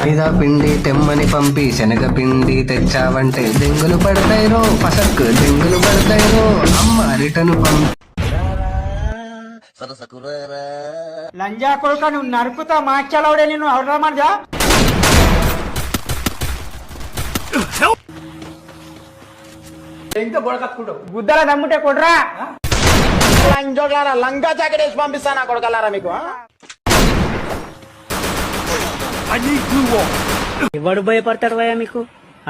మైదా పిండి తెమ్మని పంపి శనగ పిండి తెచ్చావంటే దెంగులు పడతాయిరో పసక్ దెంగులు పడతాయిరో అమ్మ రిటర్న్ పంపి లంజా కొడుక నువ్వు నరుకుతా మాచలవుడే నిన్ను అవడమా ఇంకా బొడకత్తుకుంటావు గుద్దల దమ్ముంటే కొడరా లంజోడ్లారా లంగా జాకెట్ వేసి పంపిస్తానా కొడకలారా మీకు ఎవడు భయపడతాడు భయ మీకు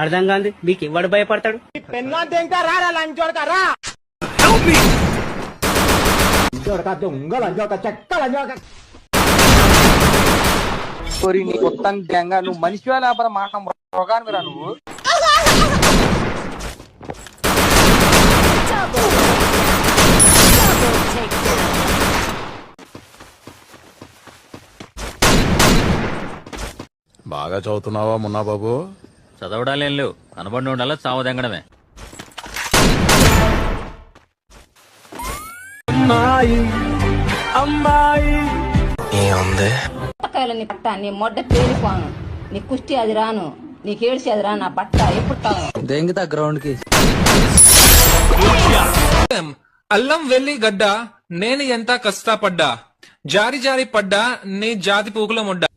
అర్థం కాదు మీకు ఎవడు భయపడతాడు పెన్నంతే ఇంకా రారా లంచోడక రా లంచోడక దొంగ లంచోడక చెక్క లంచోడక నీ మొత్తం గ్యాంగా నువ్వు మనిషి లేకపోతే మాట రోగానివిరా నువ్వు బాగా చదువుతున్నావా మున్నా బాబు? చదవడాలేం లేవు, కనబడి ఉండాలా చావదెంగడమే. నీ పట్ట నీ మొడ్డ పేలిపోను, నీ కుష్టి అది రాను, నీకు ఏడ్చి అది రా, నా పట్ట ఎప్పుడు దెంగతా గ్రౌండ్ కి అల్లం వెల్లి గడ్డ నేను ఎంత కష్టపడ్డా, జారి జారి పడ్డా నీ జాతి పూకుల ముడ్డా.